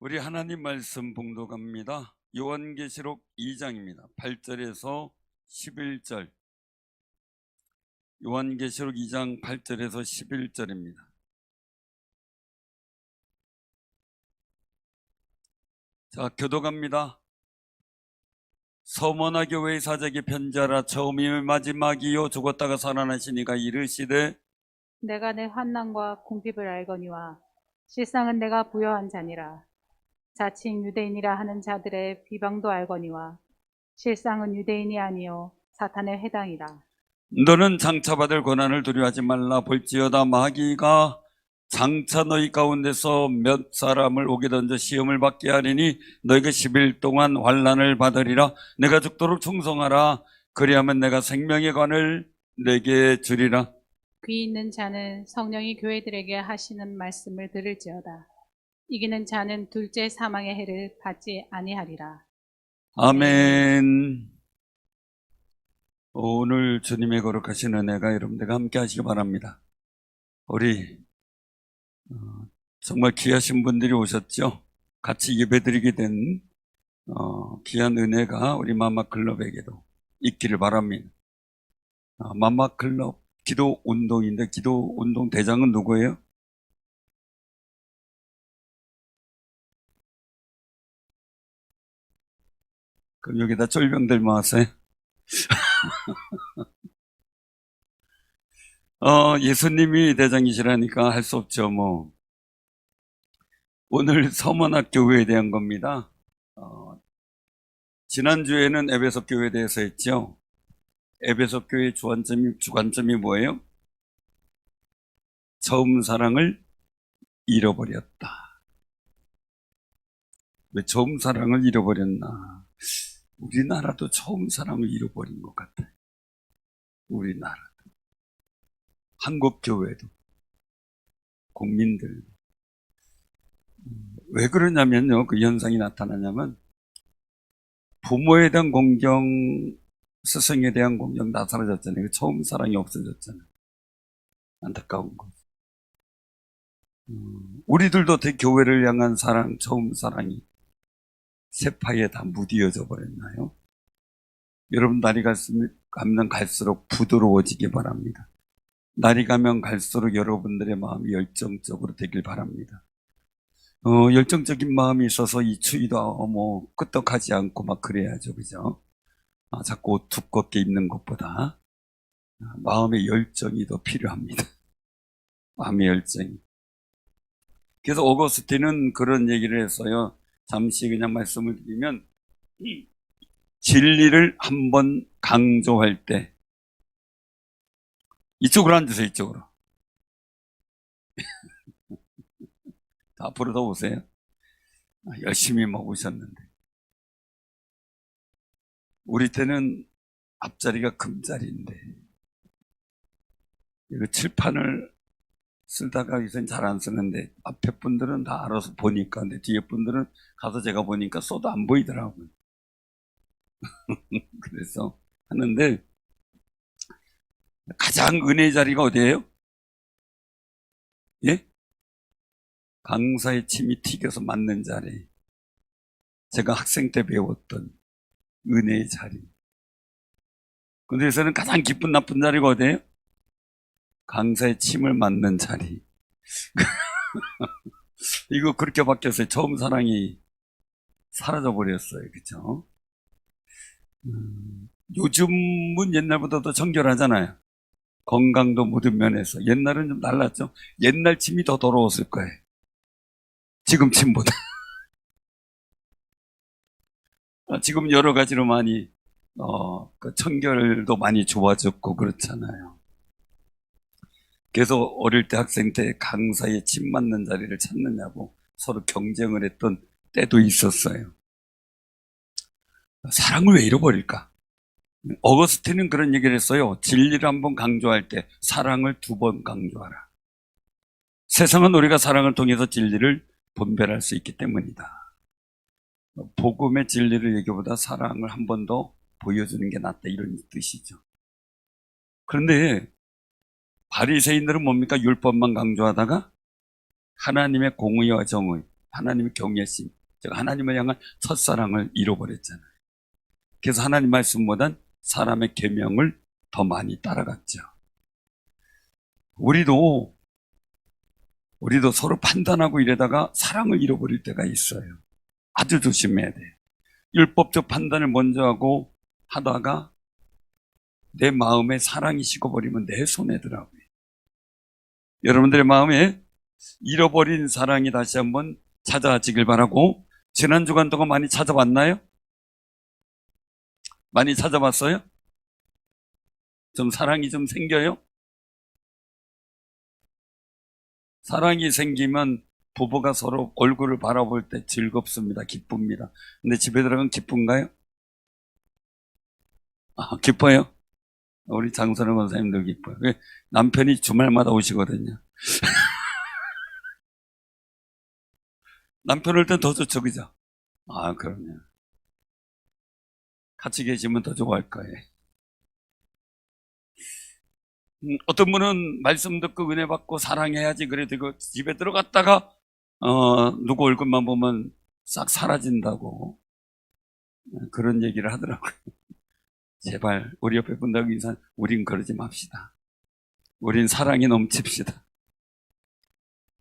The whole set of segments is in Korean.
우리 하나님 말씀 봉독합니다. 요한계시록 2장입니다. 8절에서 11절. 요한계시록 2장 8절에서 11절입니다. 자, 교독합니다. 서머나 교회의 사적이 편지하라. 처음이며 마지막이요 죽었다가 살아나시니가 이르시되 내가 내 환난과 궁핍을 알거니와 실상은 내가 부여한 자니라. 자칭 유대인이라 하는 자들의 비방도 알거니와 실상은 유대인이 아니요 사탄의 회당이라. 너는 장차 받을 고난을 두려워하지 말라. 볼지어다 마귀가 장차 너희 가운데서 몇 사람을 오게 던져 시험을 받게 하리니 너희가 10일 동안 환난을 받으리라. 내가 죽도록 충성하라. 그리하면 내가 생명의 관을 내게 주리라. 귀 있는 자는 성령이 교회들에게 하시는 말씀을 들을지어다. 이기는 자는 둘째 사망의 해를 받지 아니하리라. 아멘. 오늘 주님의 거룩하신 은혜가 여러분들과 함께 하시기 바랍니다. 우리 정말 귀하신 분들이 오셨죠. 같이 예배드리게 된 귀한 은혜가 우리 마마클럽에게도 있기를 바랍니다. 마마클럽 기도 운동인데 기도 운동 대장은 누구예요? 그럼 여기다 쫄병들 모았어요? 예수님이 대장이시라니까 할 수 없죠, 뭐. 오늘 서문학 교회에 대한 겁니다. 지난주에는 에베소 교회에 대해서 했죠. 에베소 교회의 주관점이 뭐예요? 처음 사랑을 잃어버렸다. 왜 처음 사랑을 잃어버렸나? 우리나라도 처음 사랑을 잃어버린 것 같아요. 우리나라도. 한국 교회도. 국민들도. 왜 그러냐면요. 그 현상이 나타나냐면 부모에 대한 공경, 스승에 대한 공경 다 사라졌잖아요. 처음 사랑이 없어졌잖아요. 안타까운 거. 우리들도 교회를 향한 사랑, 처음 사랑이 세파에 다 무디어져 버렸나요? 여러분 날이 가면 갈수록 부드러워지기 바랍니다. 날이 가면 갈수록 여러분들의 마음이 열정적으로 되길 바랍니다. 열정적인 마음이 있어서 이 추위도 끄떡하지 않고 막 그래야죠. 그죠? 자꾸 옷 두껍게 입는 것보다 마음의 열정이 더 필요합니다. 마음의 열정이. 그래서 오거스틴은 그런 얘기를 했어요. 잠시 그냥 말씀을 드리면 진리를 한번 강조할 때 이쪽으로 앉으세요. 이쪽으로. 앞으로 더 오세요. 열심히 먹으셨는데 우리 때는 앞자리가 금자리인데 이거 칠판을 쓰다가 요새는 잘 안 쓰는데 앞에 분들은 다 알아서 보니까 근데 뒤에 분들은 가서 제가 보니까 써도 안 보이더라고요. 그래서 하는데 가장 은혜의 자리가 어디예요? 예? 강사의 침이 튀겨서 맞는 자리. 제가 학생 때 배웠던 은혜의 자리. 근데 여기서는 가장 기쁜 나쁜 자리가 어디예요? 강사의 침을 맞는 자리. 이거 그렇게 바뀌었어요. 처음 사랑이 사라져버렸어요. 그쵸? 요즘은 옛날보다 더 정결하잖아요. 건강도 모든 면에서. 옛날은 좀 달랐죠. 옛날 침이 더 더러웠을 거예요. 지금 침보다. 지금 여러 가지로 많이 그 청결도 많이 좋아졌고 그렇잖아요. 그래서 어릴 때 학생 때 강사의 침 맞는 자리를 찾느냐고 서로 경쟁을 했던 때도 있었어요. 사랑을 왜 잃어버릴까? 어거스틴은 그런 얘기를 했어요. 진리를 한번 강조할 때 사랑을 2번 강조하라. 세상은 우리가 사랑을 통해서 진리를 분별할 수 있기 때문이다. 복음의 진리를 얘기보다 사랑을 한 번 더 보여주는 게 낫다 이런 뜻이죠. 그런데 바리새인들은 뭡니까? 율법만 강조하다가 하나님의 공의와 정의, 하나님의 경외심, 즉 하나님을 향한 첫사랑을 잃어버렸잖아요. 그래서 하나님 말씀보단 사람의 계명을 더 많이 따라갔죠. 우리도 서로 판단하고 이러다가 사랑을 잃어버릴 때가 있어요. 아주 조심해야 돼요. 율법적 판단을 먼저 하고 하다가 내 마음에 사랑이 식어버리면 내 손해더라고요. 여러분들의 마음에 잃어버린 사랑이 다시 한번 찾아지길 바라고, 지난 주간 동안 많이 찾아봤나요? 많이 찾아봤어요? 좀 사랑이 좀 생겨요? 사랑이 생기면 부부가 서로 얼굴을 바라볼 때 즐겁습니다. 기쁩니다. 근데 집에 들어가면 기쁜가요? 기뻐요? 우리 장선호 권사님도 기뻐요. 남편이 주말마다 오시거든요. 남편 올 땐 더 좋죠, 그죠? 그럼요. 같이 계시면 더 좋아할 거예요. 어떤 분은 말씀 듣고 은혜 받고 사랑해야지 그래도 그 집에 들어갔다가 누구 얼굴만 보면 싹 사라진다고 그런 얘기를 하더라고요. 제발 우리 옆에 분들하고 인사, 우린 그러지 맙시다. 우린 사랑이 넘칩시다.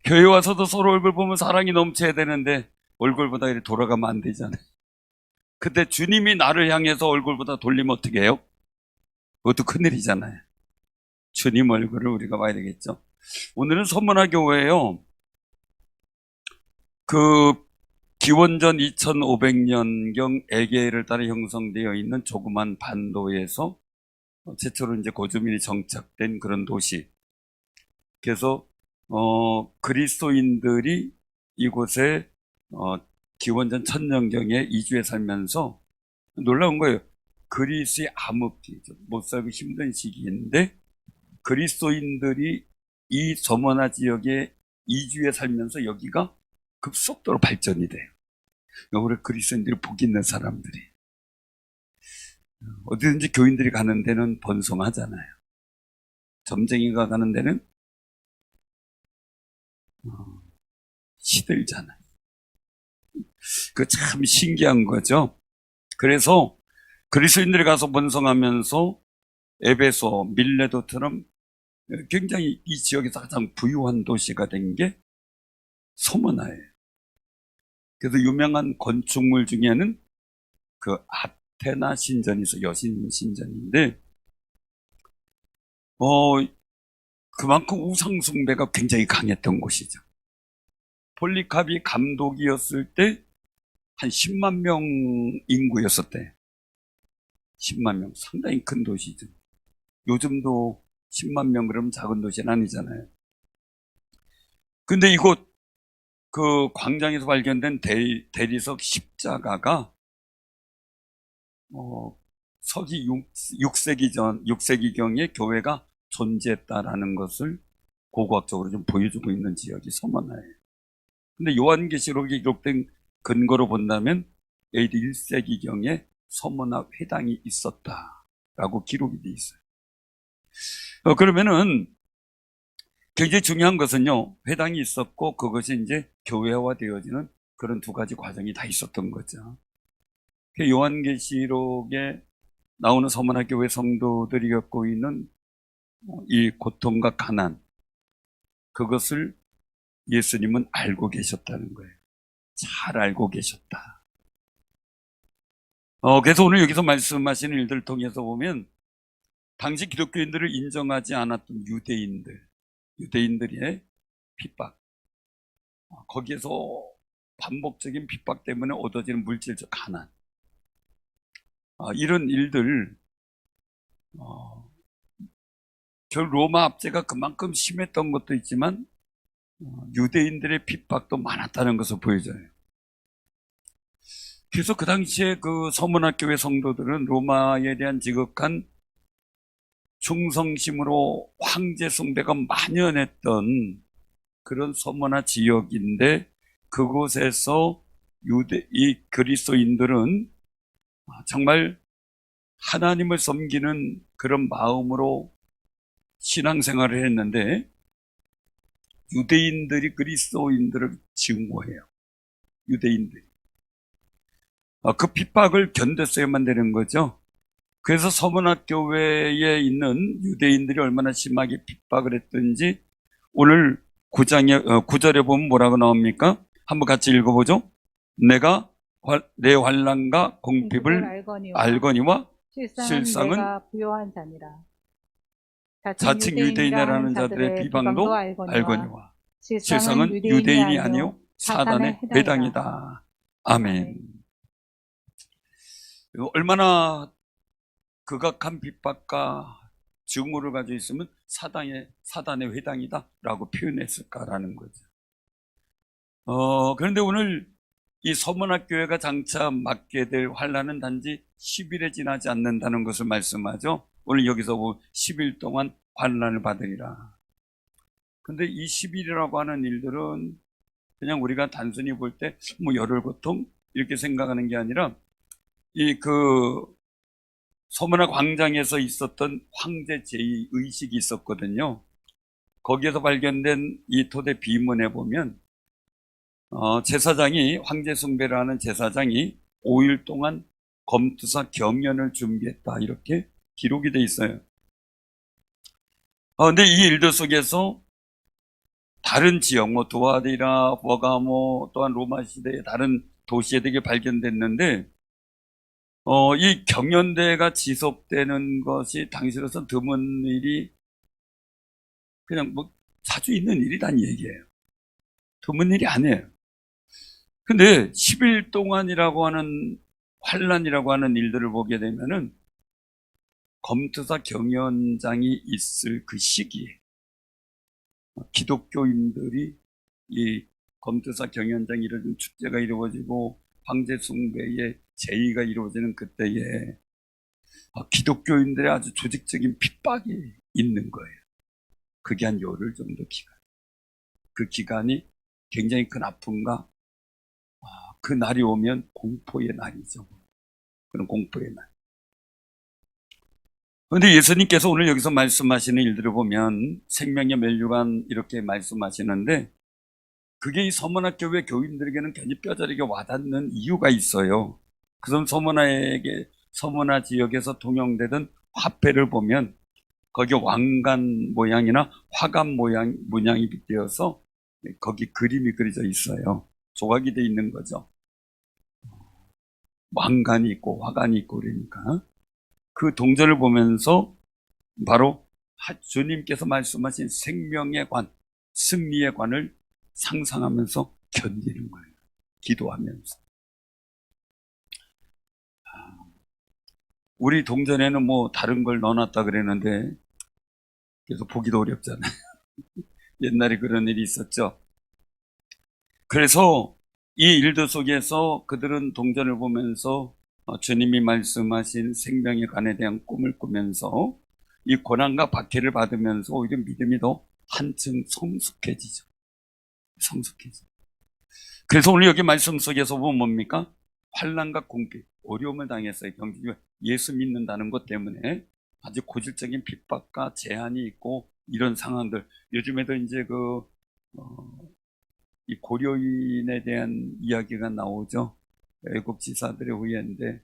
교회 와서도 서로 얼굴 보면 사랑이 넘쳐야 되는데 얼굴보다 이렇게 돌아가면 안 되잖아요. 그때 주님이 나를 향해서 얼굴보다 돌리면 어떻게 해요? 그것도 큰일이잖아요. 주님 얼굴을 우리가 봐야 되겠죠. 오늘은 선문화 교회예요. 그 기원전 2500년경 에게를 따라 형성되어 있는 조그만 반도에서 최초로 이제 거주민이 정착된 그런 도시. 그래서 그리스도인들이 이곳에 기원전 1000년경에 이주해 살면서 놀라운 거예요. 그리스의 암흑기죠. 못 살고 힘든 시기인데 그리스도인들이 이 서머나 지역에 이주해 살면서 여기가 급속도로 발전이 돼요. 우리 그리스도인들이 복 있는 사람들이. 어디든지 교인들이 가는 데는 번성하잖아요. 점쟁이가 가는 데는 시들잖아요. 그 참 신기한 거죠. 그래서 그리스도인들이 가서 번성하면서 에베소, 밀레도처럼 굉장히 이 지역에서 가장 부유한 도시가 된 게 서머나예요. 그래서 유명한 건축물 중에는 그 아테나 신전이 있어요. 여신 신전인데 그만큼 우상 숭배가 굉장히 강했던 곳이죠. 폴리카비 감독이었을 때 한 10만 명 인구였었대. 10만 명, 상당히 큰 도시죠. 요즘도 10만 명 그러면 작은 도시는 아니잖아요. 근데 이곳 그 광장에서 발견된 대리석 십자가가 서기 6세기경에 교회가 존재했다라는 것을 고고학적으로 좀 보여주고 있는 지역이 서머나예요. 근데 요한계시록에 기록된 근거로 본다면 AD 1세기경에 서머나 회당이 있었다라고 기록이 돼 있어요. 그러면은 굉장히 중요한 것은요, 회당이 있었고 그것이 이제 교회화되어지는 그런 두 가지 과정이 다 있었던 거죠. 요한계시록에 나오는 서머나 교회 성도들이 겪고 있는 이 고통과 가난, 그것을 예수님은 알고 계셨다는 거예요. 잘 알고 계셨다. 그래서 오늘 여기서 말씀하시는 일들을 통해서 보면 당시 기독교인들을 인정하지 않았던 유대인들의 핍박, 거기에서 반복적인 핍박 때문에 얻어지는 물질적 가난, 이런 일들, 결 로마 압제가 그만큼 심했던 것도 있지만 유대인들의 핍박도 많았다는 것을 보여줘요. 그래서 그 당시에 그 서문화 교회 성도들은 로마에 대한 지극한 충성심으로 황제 숭배가 만연했던 그런 서문화 지역인데, 그곳에서 이 그리스도인들은 정말 하나님을 섬기는 그런 마음으로 신앙생활을 했는데 유대인들이 그리스도인들을 증오해요. 유대인들. 그 핍박을 견뎠어야만 되는 거죠. 그래서 서문학 교회에 있는 유대인들이 얼마나 심하게 핍박을 했든지 오늘 9절에 보면 뭐라고 나옵니까? 한번 같이 읽어보죠. 내가 내 환난과 공핍을 알거니와 실상은 내가 부요한 자니라. 자칭 유대인이라는 자들의 비방도 알거니와 실상은 유대인이 아니요 사단의 회당이다. 아멘. 얼마나 극악한 핍박과 증오를 가지고 있으면 사단의 회당이다라고 표현했을까라는 거죠. 그런데 오늘 이 서문학 교회가 장차 맞게 될 환난은 단지 10일에 지나지 않는다는 것을 말씀하죠. 오늘 여기서 10일 동안 환난을 받으리라. 근데 이 10일이라고 하는 일들은 그냥 우리가 단순히 볼 때 열흘 고통 이렇게 생각하는 게 아니라 서문학 광장에서 있었던 황제 제의 의식이 있었거든요. 거기에서 발견된 이 토대 비문에 보면 제사장이 황제 숭배를 하는 제사장이 5일 동안 검투사 경연을 준비했다 이렇게 기록이 돼 있어요. 근데 이 일들 속에서 다른 지역, 도아디라, 버가모, 또한 로마 시대의 다른 도시에들이 발견됐는데 이 경연대가 지속되는 것이 당시로선 드문 일이 그냥 자주 있는 일이란 얘기예요. 드문 일이 아니에요. 근데 10일 동안이라고 하는 환란이라고 하는 일들을 보게 되면은 검투사 경연장이 있을 그 시기에 기독교인들이 이 검투사 경연장이 이루어진 축제가 이루어지고 황제 숭배의 제의가 이루어지는 그때에 기독교인들의 아주 조직적인 핍박이 있는 거예요. 그게 한 열흘 정도 기간. 그 기간이 굉장히 큰 아픔과 그 날이 오면 공포의 날이죠. 그런 공포의 날. 그런데 예수님께서 오늘 여기서 말씀하시는 일들을 보면 생명의 면류관 이렇게 말씀하시는데 그게 이 서문학 교회 교인들에게는 굉장히 뼈저리게 와닿는 이유가 있어요. 그럼 서문화 지역에서 통용되던 화폐를 보면 거기 왕관 모양이나 화관 문양이 빗대어서 거기 그림이 그려져 있어요. 조각이 돼 있는 거죠. 왕관이 있고 화관이 있고 그러니까 그 동전을 보면서 바로 주님께서 말씀하신 생명의 관, 승리의 관을 상상하면서 견디는 거예요. 기도하면서. 우리 동전에는 다른 걸 넣어놨다 그랬는데 그래서 보기도 어렵잖아요. 옛날에 그런 일이 있었죠. 그래서 이 일들 속에서 그들은 동전을 보면서 주님이 말씀하신 생명의 관에 대한 꿈을 꾸면서 이 고난과 박해를 받으면서 오히려 믿음이 더 한층 성숙해지죠. 성숙해져. 그래서 오늘 여기 말씀 속에서 보면 뭡니까? 환난과 공핍, 어려움을 당했어요. 경주가 예수 믿는다는 것 때문에 아주 고질적인 핍박과 제한이 있고 이런 상황들. 요즘에도 이제 이 고려인에 대한 이야기가 나오죠. 외국 지사들의 후예인데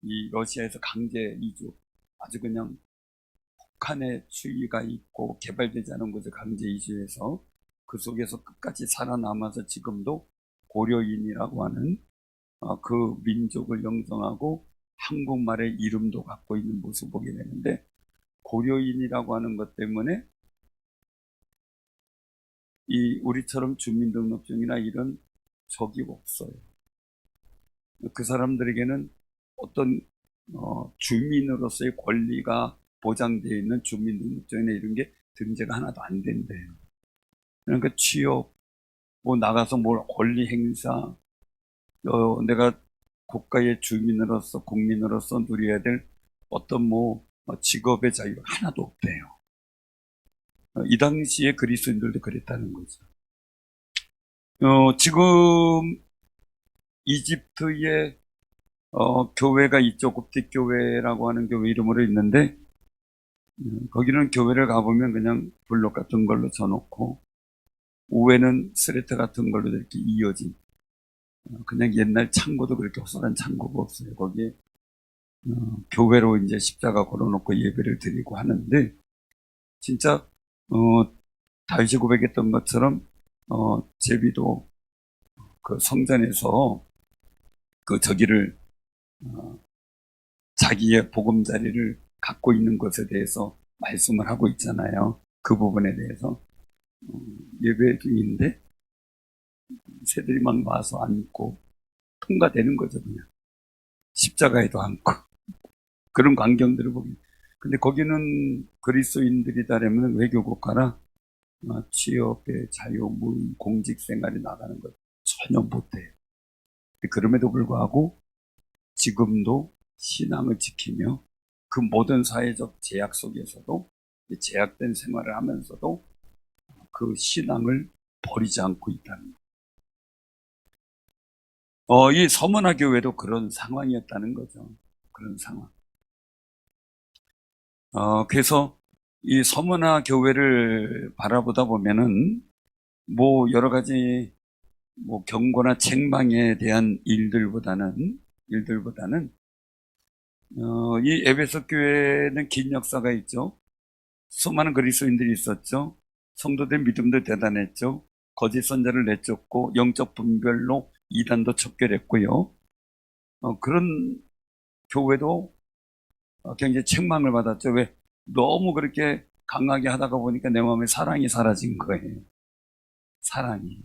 이 러시아에서 강제 이주, 아주 그냥 북한의 추위가 있고 개발되지 않은 곳에 강제 이주해서 그 속에서 끝까지 살아남아서 지금도 고려인이라고 하는 그 민족을 영성하고 한국말의 이름도 갖고 있는 모습을 보게 되는데 고려인이라고 하는 것 때문에 이 우리처럼 주민등록증이나 이런 적이 없어요. 그 사람들에게는 어떤 주민으로서의 권리가 보장되어 있는 주민등록증이나 이런 게 등재가 하나도 안 된대요. 그러니까 취업, 나가서 권리 행사, 내가 국가의 주민으로서 국민으로서 누려야 될 어떤 직업의 자유가 하나도 없대요. 이 당시에 그리스도인들도 그랬다는 거죠. 지금 이집트의 교회가 있죠. 곱틱교회라고 하는 교회 이름으로 있는데 거기는 교회를 가보면 그냥 블록 같은 걸로 쳐놓고 우회는 스레트 같은 걸로 이렇게 이어진, 그냥 옛날 창고도 그렇게 허술한 창고가 없어요. 거기에 교회로 이제 십자가 걸어놓고 예배를 드리고 하는데, 진짜 다윗이 고백했던 것처럼 제비도 그 성전에서 그 저기를 자기의 보금자리를 갖고 있는 것에 대해서 말씀을 하고 있잖아요. 그 부분에 대해서 예배 중인데 새들이 막 와서 앉고 통과되는 거죠. 그냥 십자가에도 앉고 그런 광경들을 보기. 근데 거기는 그리스도인들이다라면 외교국가나 취업의 자유, 공직 생활에 나가는 것 전혀 못해요. 그럼에도 불구하고 지금도 신앙을 지키며 그 모든 사회적 제약 속에서도 제약된 생활을 하면서도 그 신앙을 버리지 않고 있다는 거. 이 서문화 교회도 그런 상황이었다는 거죠. 그런 상황. 그래서 이 서문화 교회를 바라보다 보면은 뭐 여러 가지 뭐 경고나 책망에 대한 일들보다는 이 에베소 교회는 긴 역사가 있죠. 수많은 그리스도인들이 있었죠. 성도들 믿음도 대단했죠. 거짓 선자를 내쫓고 영적 분별로 이단도 척결했고요. 그런 교회도 굉장히 책망을 받았죠. 왜? 너무 그렇게 강하게 하다가 보니까 내 마음에 사랑이 사라진 거예요. 사랑이.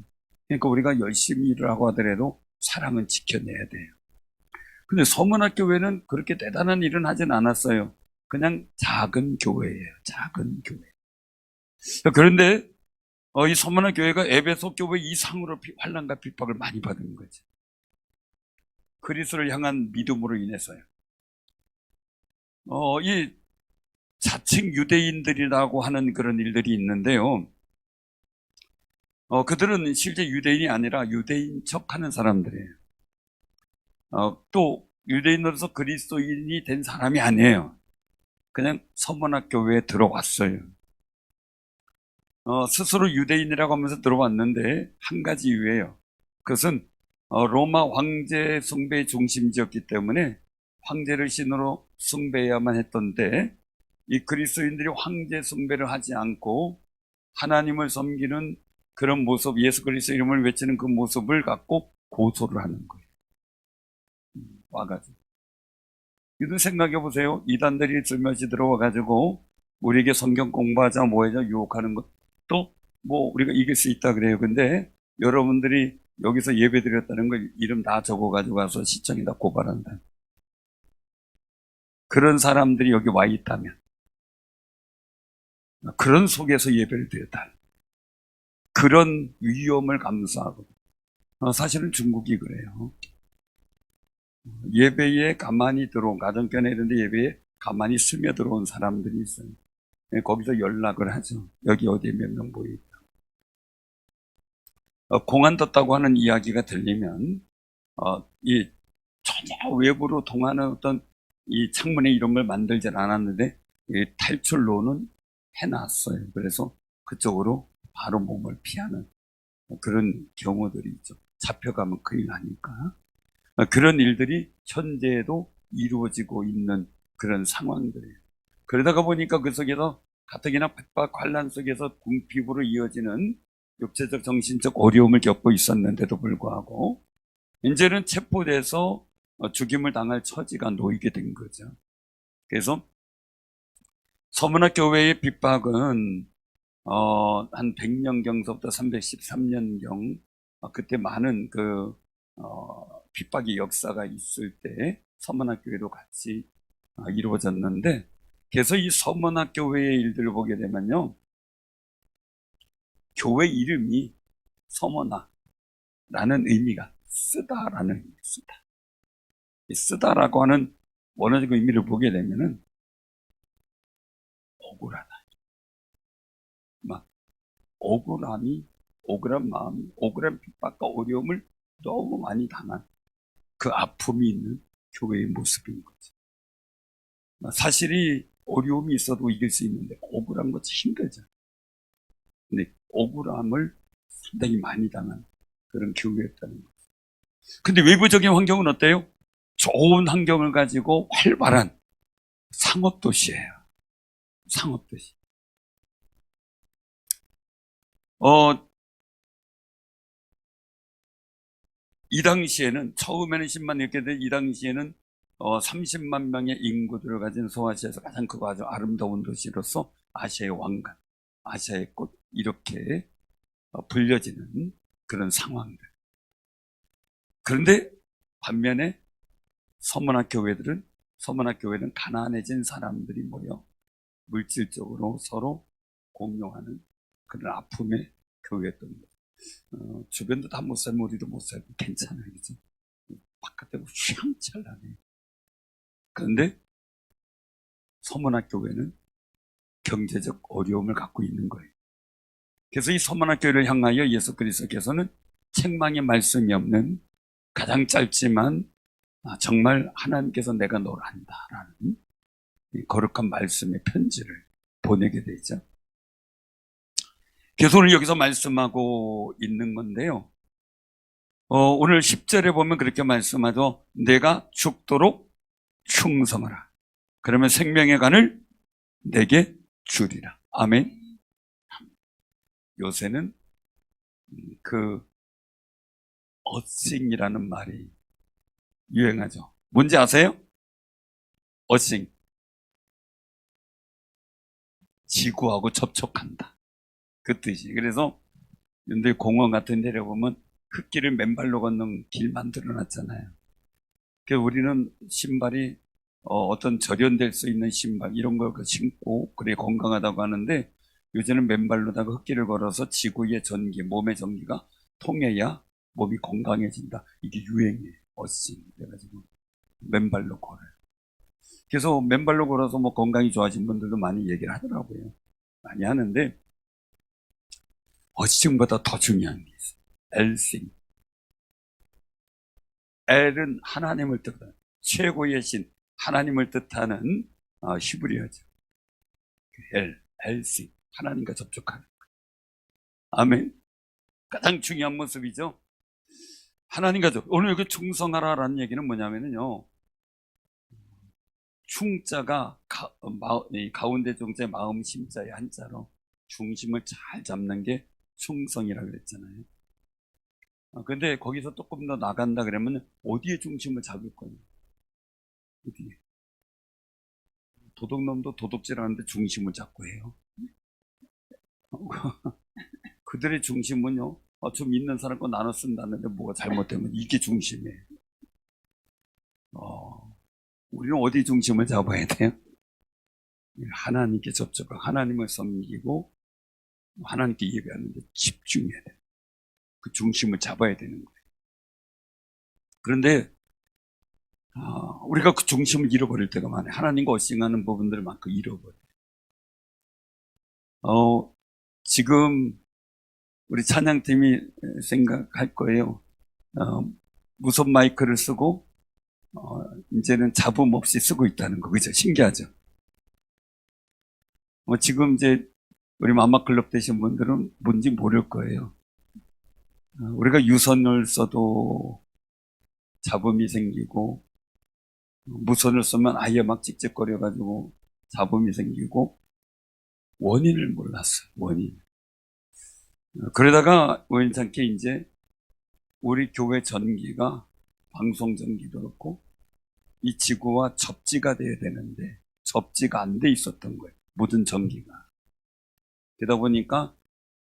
그러니까 우리가 열심히 일을 하고 하더라도 사랑은 지켜내야 돼요. 근데 서문학 교회는 그렇게 대단한 일은 하진 않았어요. 그냥 작은 교회예요. 작은 교회. 그런데 이 서문학 교회가 에베소 교회 이상으로 환난과 핍박을 많이 받은 거죠. 그리스도를 향한 믿음으로 인해서요. 이 자칭 유대인들이라고 하는 그런 일들이 있는데요. 그들은 실제 유대인이 아니라 유대인 척하는 사람들이에요. 또 유대인으로서 그리스도인이 된 사람이 아니에요. 그냥 서문학 교회에 들어왔어요. 스스로 유대인이라고 하면서 들어왔는데 한 가지 이유예요. 그것은 로마 황제 숭배의 중심지였기 때문에 황제를 신으로 숭배해야만 했던데 이 그리스도인들이 황제 숭배를 하지 않고 하나님을 섬기는 그런 모습, 예수 그리스도 이름을 외치는 그 모습을 갖고 고소를 하는 거예요. 와가지고. 이도 생각해 보세요. 이단들이 슬며시 들어와가지고 우리에게 성경 공부하자 뭐하자 유혹하는 것도 뭐 우리가 이길 수 있다 그래요. 근데 여러분들이 여기서 예배 드렸다는 걸 이름 다 적어가지고 가서 시청에다 고발한다. 그런 사람들이 여기 와 있다면 그런 속에서 예배를 드렸다. 그런 위험을 감수하고 사실은 중국이 그래요. 예배에 가만히 들어온 가정교회 이런데 예배에 가만히 스며들어온 사람들이 있어요. 거기서 연락을 하죠. 여기 어디에 몇 명 모여있다. 공안 떴다고 하는 이야기가 들리면 이 전혀 외부로 통하는 어떤 이 창문에 이런 걸 만들질 않았는데 이 탈출로는 해놨어요. 그래서 그쪽으로 바로 몸을 피하는 그런 경우들이 있죠. 잡혀가면 큰일 나니까. 그런 일들이 현재에도 이루어지고 있는 그런 상황들이에요. 그러다가 보니까 그 속에서 가뜩이나 핍박 환난 속에서 궁핍으로 이어지는 육체적 정신적 어려움을 겪고 있었는데도 불구하고 이제는 체포돼서 죽임을 당할 처지가 놓이게 된 거죠. 그래서 서문학 교회의 핍박은 한 100년경서부터 313년경 그때 많은 그 핍박의 역사가 있을 때 서문학 교회도 같이 이루어졌는데 그래서 이 서문학 교회의 일들을 보게 되면요. 교회 이름이 서문화라는 의미가 쓰다라는 의미, 쓰다. 이 쓰다라고 하는 원어적 의미를 보게 되면은 억울하다. 막 억울함이, 억울한 마음이, 억울한 핍박과 어려움을 너무 많이 당한 그 아픔이 있는 교회의 모습인 거죠. 사실이 어려움이 있어도 이길 수 있는데 억울한 것이 힘들죠. 근데 억울함을 상당히 많이 당한 그런 교회였다는 거죠. 근데 외부적인 환경은 어때요? 좋은 환경을 가지고 활발한 상업도시예요. 상업도시. 이 당시에는 처음에는 10만 이렇게 돼, 이 당시에는 30만 명의 인구들을 가진 소아시아에서 가장 크고 아주 아름다운 도시로서 아시아의 왕관, 아시아의 꽃 이렇게 불려지는 그런 상황들. 그런데 반면에 서문학 교회는 가난해진 사람들이 모여 물질적으로 서로 공용하는 그런 아픔의 교회였던 거예요. 주변도 다 못 살면 우리도 못 살고 괜찮아요, 그죠? 바깥에 휘황찬란해. 그런데 서문학 교회는 경제적 어려움을 갖고 있는 거예요. 그래서 이 서문학 교회를 향하여 예수 그리스도께서는 책망의 말씀이 없는 가장 짧지만 정말 하나님께서 내가 너를 안다라는 거룩한 말씀의 편지를 보내게 되죠. 그래서 오늘 여기서 말씀하고 있는 건데요. 오늘 10절에 보면 그렇게 말씀하죠. 내가 죽도록 충성하라. 그러면 생명의 간을 내게 주리라. 아멘. 요새는 그 어싱이라는 말이 유행하죠. 뭔지 아세요? 어싱. 지구하고 접촉한다. 그 뜻이. 그래서 연대 공원 같은 데를 보면 흙길을 맨발로 걷는 길 만들어 놨잖아요. 그래서 우리는 신발이 어떤 절연될 수 있는 신발 이런 걸 신고 그래 건강하다고 하는데 요새는 맨발로다가 흙길을 걸어서 지구의 전기, 몸의 전기가 통해야 몸이 건강해진다. 이게 유행이에요. 어싱. 그래가지고 맨발로 걸어요. 그래서 맨발로 걸어서 뭐 건강이 좋아진 분들도 많이 얘기를 하더라고요. 많이 하는데 어싱보다 더 중요한 게 있어요. 엘싱. 엘은 하나님을 뜻하는 최고의 신, 하나님을 뜻하는 히브리어죠. 엘싱. 하나님과 접촉하는 거예요. 아멘. 가장 중요한 모습이죠. 하나님과 오늘 여기 충성하라라는 얘기는 뭐냐면요. 충자가 가운데 종자의 마음 심자의 한자로 중심을 잘 잡는 게 충성이라고 그랬잖아요. 근데 거기서 조금 더 나간다 그러면 어디에 중심을 잡을 거냐? 어디에? 도둑놈도 도둑질하는데 중심을 잡고 해요. 그들의 중심은요. 좀 있는 사람과 나눠 쓴다는데 뭐가 잘못되면 이게 중심이에요. 우리는 어디 중심을 잡아야 돼요? 하나님께 접촉하고 하나님을 섬기고 하나님께 예배하는 데 집중해야 돼요. 그 중심을 잡아야 되는 거예요. 그런데 우리가 그 중심을 잃어버릴 때가 많아요. 하나님과 어싱하는 부분들을 막 잃어버려요. 지금 우리 찬양팀이 생각할 거예요. 무선 마이크를 쓰고 이제는 잡음 없이 쓰고 있다는 거, 그죠? 신기하죠? 지금 이제 우리 마마클럽 되신 분들은 뭔지 모를 거예요. 우리가 유선을 써도 잡음이 생기고 무선을 쓰면 아예 막 찍찍거려가지고 잡음이 생기고 원인을 몰랐어요. 원인. 그러다가 우연찮게 이제 우리 교회 전기가 방송 전기도 그렇고 이 지구와 접지가 돼야 되는데 접지가 안 돼 있었던 거예요. 모든 전기가. 그러다 보니까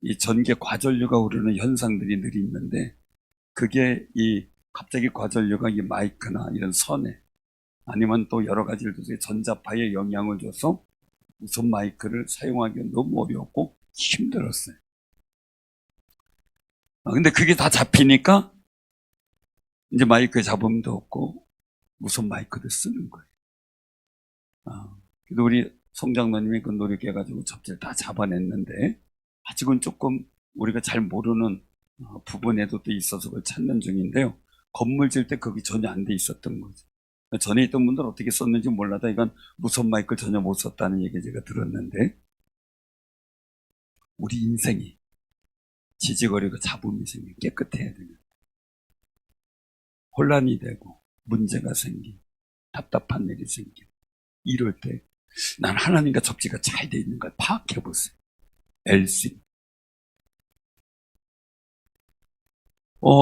이 전기 과전류가 오르는 현상들이 늘 있는데 그게 갑자기 과전류가 이 마이크나 이런 선에 아니면 또 여러 가지를 통해서 전자파에 영향을 줘서 무선 마이크를 사용하기가 너무 어려웠고 힘들었어요. 근데 그게 다 잡히니까 이제 마이크에 잡음도 없고 무선 마이크도 쓰는 거예요. 그래도 우리 송장로님이 그 노력해가지고 접지를 다 잡아냈는데 아직은 조금 우리가 잘 모르는 부분에도 또 있어서 그걸 찾는 중인데요. 건물 질 때 거기 전혀 안 돼 있었던 거죠. 전에 있던 분들은 어떻게 썼는지 몰라도 이건 무선 마이크를 전혀 못 썼다는 얘기 제가 들었는데 우리 인생이 지지거리고 잡음이 생겨 깨끗해야 되는 혼란이 되고 문제가 생기 답답한 일이 생겨 이럴 때 난 하나님과 접지가 잘 돼 있는 걸 파악해 보세요. 엘신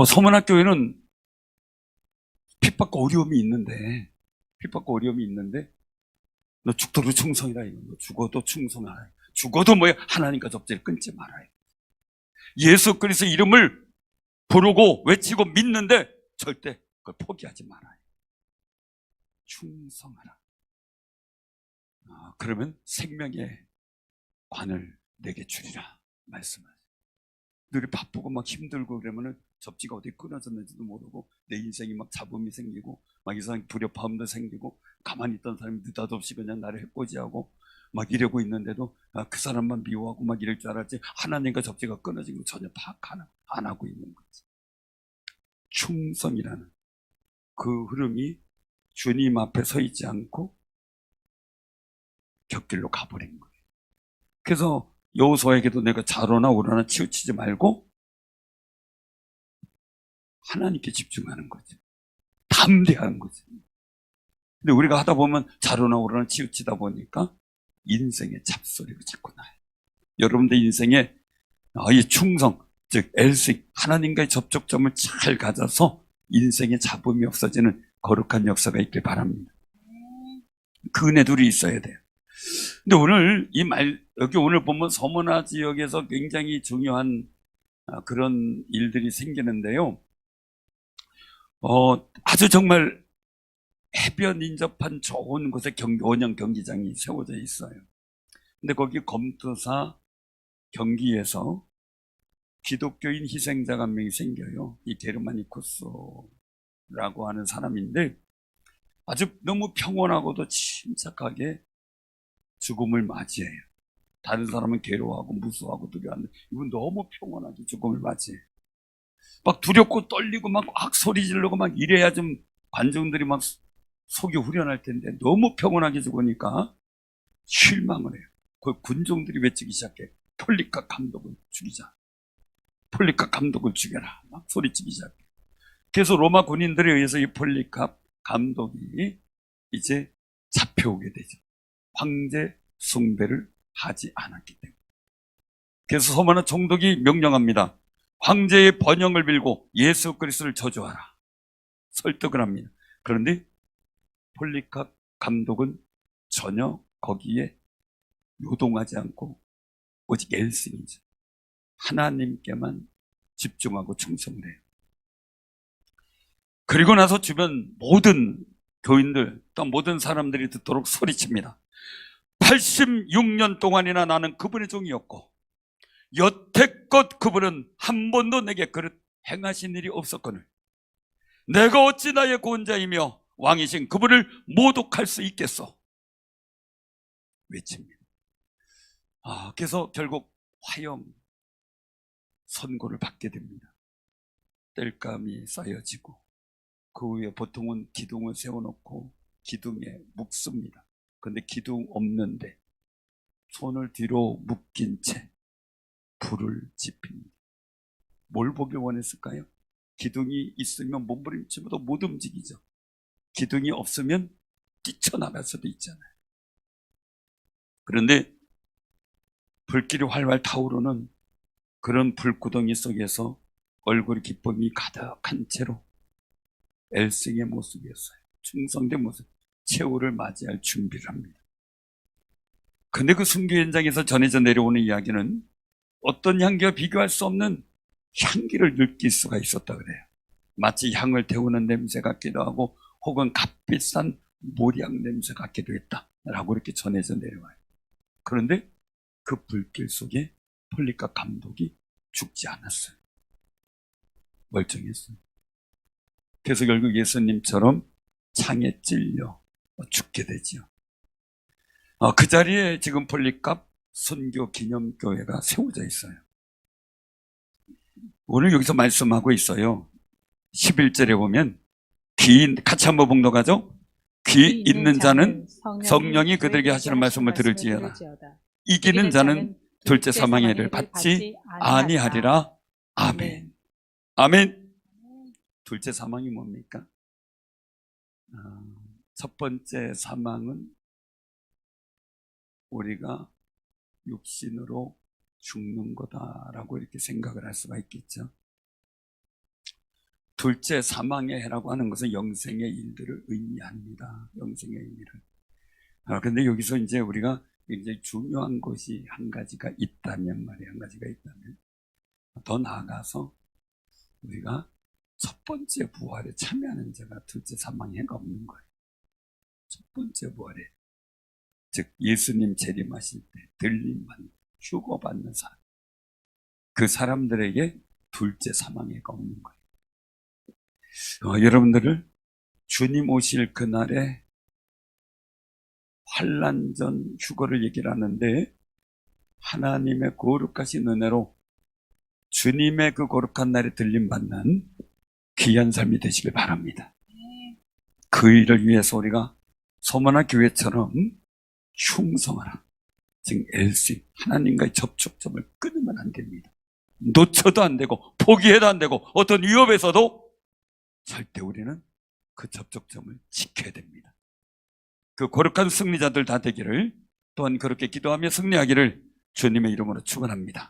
서문학교에는 핍박과 어려움이 있는데 너 죽도록 충성이라 이거. 너 죽어도 충성하라. 죽어도 뭐야? 하나님과 접지를 끊지 말아요. 예수 그리스도 이름을 부르고 외치고 믿는데 절대 그걸 포기하지 말아요. 충성하라. 그러면 생명의 관을 내게 주리라 말씀하세요. 늘 바쁘고 막 힘들고 그러면은 접지가 어디 끊어졌는지도 모르고 내 인생이 막 잡음이 생기고 막 이상 불협화음도 생기고 가만히 있던 사람이 느닷없이 그냥 나를 해코지하고 막 이러고 있는데도 그 사람만 미워하고 막 이럴 줄 알았지 하나님과 접지가 끊어진 거 전혀 파악 안 하고 있는 거지. 충성이라는 그 흐름이 주님 앞에 서 있지 않고 곁길로 가버린 거예요. 그래서 여호수아에게도 내가 좌로나 우로나 치우치지 말고 하나님께 집중하는 거죠. 담대한 거죠. 근데 우리가 하다 보면 좌로나 우로나 치우치다 보니까 인생의 잡소리가 자꾸 나요. 여러분들 인생에 이 충성, 즉 엘식, 하나님과의 접촉점을 잘 가져서 인생의 잡음이 없어지는 거룩한 역사가 있길 바랍니다. 그 은혜들이 있어야 돼요. 근데 오늘 여기 오늘 보면 서문화 지역에서 굉장히 중요한 그런 일들이 생기는데요. 아주 정말 해변 인접한 좋은 곳에 원형 경기장이 세워져 있어요. 근데 거기 검투사 경기에서 기독교인 희생자가 한 명이 생겨요. 이 게르마니쿠스라고 하는 사람인데 아주 너무 평온하고도 침착하게 죽음을 맞이해요. 다른 사람은 괴로워하고 무서워하고 두려워하는데 이분 너무 평온하게 죽음을 맞이해요. 막 두렵고 떨리고 막 소리 지르고 막 이래야 좀 관중들이 막 속이 후련할 텐데 너무 평온하게 죽으니까 실망을 해요. 그 군종들이 외치기 시작해. 폴리카 감독을 죽이자. 폴리카 감독을 죽여라. 막 소리치기 시작해. 그래서 로마 군인들에 의해서 이 폴리카 감독이 이제 잡혀오게 되죠. 황제 숭배를 하지 않았기 때문에. 그래서 서문화 총독이 명령합니다. 황제의 번영을 빌고 예수 그리스도를 저주하라. 설득을 합니다. 그런데 폴리카 감독은 전혀 거기에 요동하지 않고 오직 엘신이죠. 하나님께만 집중하고 충성을 해요. 그리고 나서 주변 모든 교인들 또 모든 사람들이 듣도록 소리칩니다. 86년 동안이나 나는 그분의 종이었고 여태껏 그분은 한 번도 내게 그릇 행하신 일이 없었거늘 내가 어찌 나의 구원자이며 왕이신 그분을 모독할 수 있겠소? 외칩니다. 그래서 결국 화형 선고를 받게 됩니다. 땔감이 쌓여지고 그 위에 보통은 기둥을 세워놓고 기둥에 묶습니다. 그런데 기둥 없는데 손을 뒤로 묶인 채 불을 지핍니다. 뭘 보길 원했을까요? 기둥이 있으면 몸부림치고도 못 움직이죠. 기둥이 없으면 뛰쳐나갈 수도 있잖아요. 그런데 불길이 활활 타오르는 그런 불구덩이 속에서 얼굴 기쁨이 가득한 채로 엘승의 모습이었어요. 충성된 모습, 최후를 맞이할 준비를 합니다. 근데 그 순교 현장에서 전해져 내려오는 이야기는 어떤 향기와 비교할 수 없는 향기를 느낄 수가 있었다 그래요. 마치 향을 태우는 냄새 같기도 하고 혹은 값비싼 모략 냄새 같기도 했다라고 이렇게 전해져 내려와요. 그런데 그 불길 속에 폴리카 감독이 죽지 않았어요. 멀쩡했어요. 그래서 결국 예수님처럼 창에 찔려 죽게 되죠. 그 자리에 지금 폴리카 선교 기념교회가 세워져 있어요. 오늘 여기서 말씀하고 있어요. 11절에 보면 같이 한번 봉독하죠. 귀 있는 자는 성령이 그들에게 하시는 말씀을 들을지어다. 이기는 자는 둘째 사망의 해를 받지 아니하리라 아멘. 아멘. 둘째 사망이 뭡니까? 첫 번째 사망은 우리가 육신으로 죽는 거다라고 이렇게 생각을 할 수가 있겠죠. 둘째 사망의 해라고 하는 것은 영생의 일들을 의미합니다. 영생의 의미를. 근데 여기서 이제 우리가 굉장히 중요한 것이 한 가지가 있다면 말이에요. 한 가지가 있다면. 더 나아가서 우리가 첫 번째 부활에 참여하는 자가 둘째 사망의 해가 없는 거예요. 첫 번째 부활에. 즉 예수님 재림하실 때 들림받는, 휴거받는 사람. 그 사람들에게 둘째 사망의 해가 없는 거예요. 여러분들을 주님 오실 그날에 환난전 휴거를 얘기를 하는데 하나님의 거룩하신 은혜로 주님의 그 거룩한 날에 들림받는 귀한 삶이 되시길 바랍니다. 그 일을 위해서 우리가 소만화 교회처럼 흉성하라. 즉 엘시 하나님과의 접촉점을 끊으면 안 됩니다. 놓쳐도 안 되고 포기해도 안 되고 어떤 위협에서도 절대 우리는 그 접촉점을 지켜야 됩니다. 그 거룩한 승리자들 다 되기를, 또한 그렇게 기도하며 승리하기를 주님의 이름으로 축원합니다.